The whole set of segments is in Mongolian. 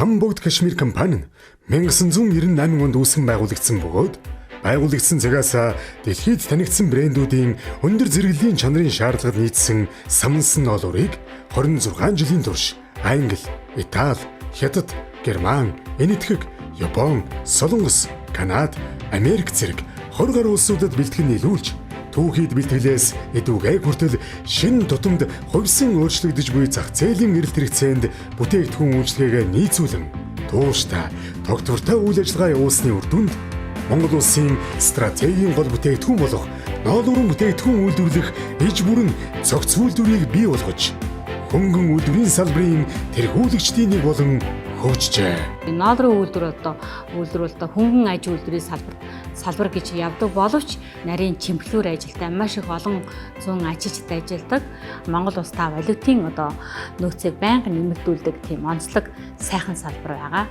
Хамбогд Кашмир компани нь 1998 онд үүсгэн байгуулагдсан бөгөөд байгуулагдсан цагаас дэлхийд танигдсан брэндүүдийн өндөр зэрэглэлийн чанарын шаардлагад нийцсэн самнсан ноолуурыг 26 жилийн турш Англи, Итали, Хятад, Герман, Энэтхэг, Япон, Солонгос, Канада, Америк зэрэг 20 гаруй улсуудад бэлтгэн нийлүүлж түүхийд бэлтгэлээс эдүгээ хүртэл шинэ тутамд хувьсан өөрчлөгдөж буй зах зээлийн эрэлт хэрэгцээнд бүтээгдэхүүн үйлчлэгээ нийцүүлэн тууштай тогтвортой үйл ажиллагаа явуулсны үр дүнд Монгол улсын стратегийн гол бүтээгдэхүүн болох ноолуурын бүтээгдэхүүн үйлдвэрлэх иж бүрэн цогц үйлдвэрийг бий болгож хөнгөн үйлдвэрийн салбарын тэргүүлэгчдийн нэг болон хөгжжээ. Ноолуурын үйлдвэр бол хөнгөн аж үйлдвэрийн салбар гэж явдаг боловч нарийн чимэглүүр ажилтай маш их олон зүүн ажилчид ажилладаг. Монгол улс та валютын нөөцийг байнга нэмэгдүүлдэг тийм онцлог сайхан салбар байгаа.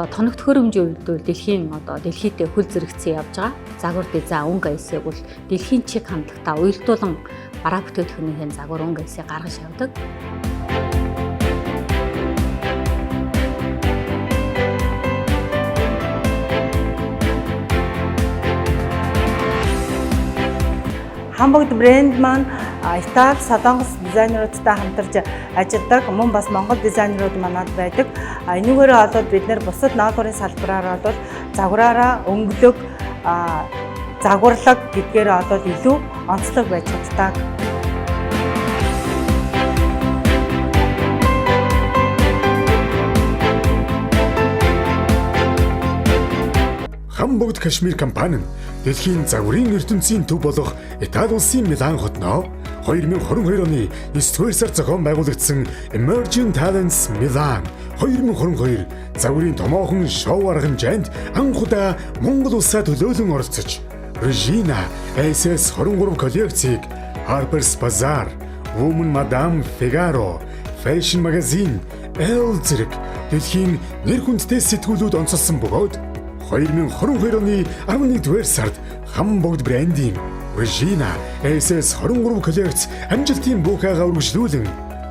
Тоног төхөөрөмжийн үед бол дэлхийдээ хөл зэрэгцээ явж байгаа. Загвар дизайн өнгө аясыг бол дэлхийн чиг хандлагатай уялдуулан бараа бүтээгдэхүүнийхээ загвар өнгө аясыг гаргаж явдаг. Хамбогд брэнд маань Итали, Солонгос дизайнеруудтай хамтарч ажилладаг. Мөн бас Монгол дизайнерууд манад байдаг. Энүүгээрээ болоод бид нэр бусад ноолуурын салбараар бол загвараараа өнгөлөг, загварлаг гэдгээр болоод илүү онцлог байж чаддаг. Хамбогд Кашмир компани нь дэлхийн загварын ертөнцийн төв болох Итали улсын Милан хотноо 2022 оны 9-р сард зохион байгуулагдсан Emerging Talents Milan 2022 загварын томоохон шоу арга хэмжээнд анх удаа Монгол улсаа төлөөлөн оролцож Regina SS 23 коллекцийг Harper's Bazaar, Woman Madame Figaro, Fashion Magazine, Elle зэрэг дэлхийн нэр хүндтэй сэтгүүлүүд онцолсон бөгөөд 2022 оны 11-р сард Хамбогд брендийн Regina SS 23 коллекц амжилтын буукаагаа үргэлжлүүлэн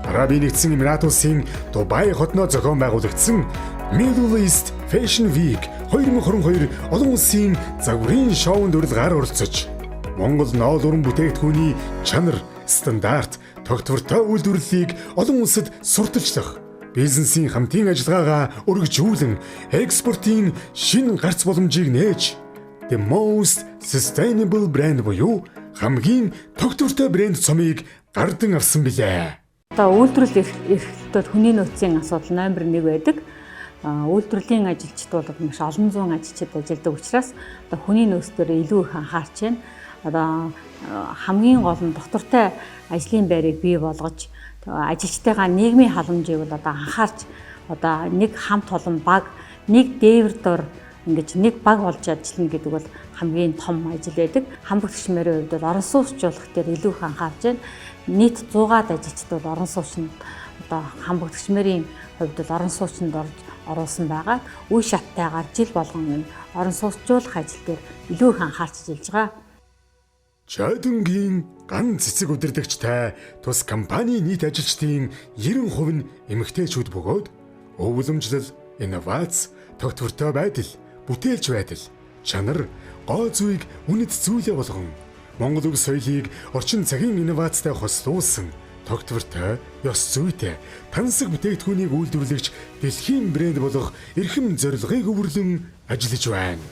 Арабын нэгдсэн Эмират улсын Дубай хотноо зохион байгуулагдсан Middle East Fashion Week 2022 олон улсын загварын шоунд урилгаар оролцож Монгол ноолуурын бүтээгдэхүүний чанар, стандарт, тогтвортой үйлдвэрлэлийг олон улсад сурталчлах бизнесийн хамтын ажиллагаагаа өргөжүүлэн экспортын шинэ гарц боломжийг нээж The Most Sustainable Brand буюу хамгийн тогтвортой брэнд цомыг гардан авсан билээ. Үйлдвэрлэл эрхлэлтөд хүний нөөцийн асуудал номер 1 байдаг. Үйлдвэрлэлийн ажилчид бол маш олон зуун ажилчид ажилладаг учраас хүний нөөц дээр илүү их анхаарч байна. Хамгийн гол нь доктортой ажлын байрыг бий болгож ажилчтайгаа нийгмийн халамжийг бол анхаарч нэг хамт олон баг, нэг дээвэр дор ингэж нэг баг болж ажиллана гэдэг бол хамгийн том ажил байдаг. Хамбогд Кашмирийн хувьд бол орон сууцчлуулах дээр илүү их анхаарч байна. Нийт 100-аад ажилчид бол орон суучинд Хамбогд Кашмирийн хувьд бол орон суучинд оруулсан байгаа. Үе шаттайгаар жил болгон орон сууцчлуулах ажил дээр илүү их анхаарч ажиллаж байгаа. Чадангийн ган цэцэг удирдагчтай тус компани нийт ажилчдын 90% нь эмэгтэйчүүд бөгөөд өвлөмжлөл, инновац, тогтвортой байдал, бүтээлч байдал, чанар, гоо зүйг үнэт зүйлээ болгон Монгол үг соёлыг орчин цагийн инновацтай хослуулсан тогтвортой, ёс зүйтэй, тансаг бүтээгдэхүүнийг үйлдвэрлэгч дэлхийн брэнд болох эрхэм зорилгыг өвөрлөн ажиллаж байна.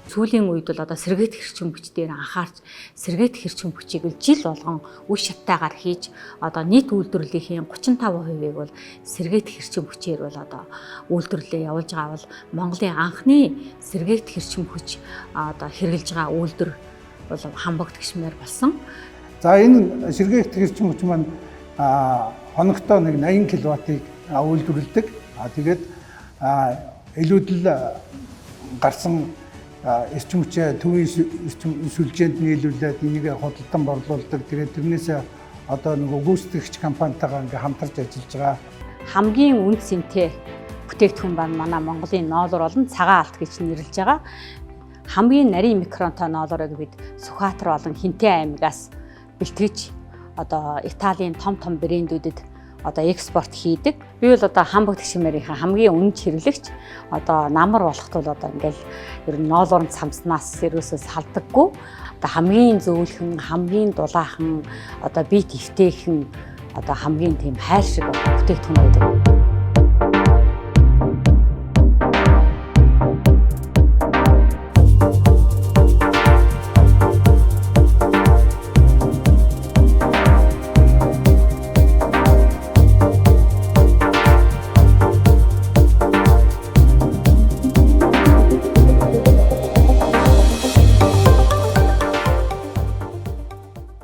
Сүүлийн үед бол сэргээх хэрчим хүч дээр анхаарч сэргээх хэрчим хүчийг жил болгон үе шаттайгаар хийж нийт үйлдвэрлэлийн 35%-ийг бол сэргээх хэрчим хүчээр бол үйлдвэрлэлээ явуулж байгаа бол Монголын анхны сэргээх хэрчим хүч хэрэгжилж байгаа үйлдвэр бол Хамбогд Кашмир болсон. За энэ сэргээх хэрчим хүч маань хоногтоо нэг 80 кВт-ыг үйлдвэрлэдэг. Тэгээд илүүдэл гарсан эрчим хүчээ төвийн эрчим сүлжээнд нийлүүлээд энийг худалдан борлуулдаг. Тэгээд тэрнээс нөгөө гүйцэтгэгч компанитайгаа ингээ хамтарч ажиллаж байгаа. Хамгийн үнд сэнтэй бүтээгдэхүүн байна манай Монголын ноолуур болон цагаан алт гэж нэрлэж байгаа. Хамгийн нарийн микронтой ноолуурыг бид Сүхбаатар болон Хинтээ аймагаас бэлтгэж Италийн том брэндүүдэд одоо экспорт хийдэг. Би бол одоо Хамбогд гişмэрийнхээ хамгийн үнэт хэрэглэгч. Одоо намар болохт бол одоо ингээл ер нь ноолуурын цамцнаас ерөөсөө салдаггүй. Одоо хамгийн зөөлхөн, хамгийн дулаахан, одоо бие твтэйхэн, одоо хамгийн тийм хайр шиг бүтээгдэхүүн байдаг.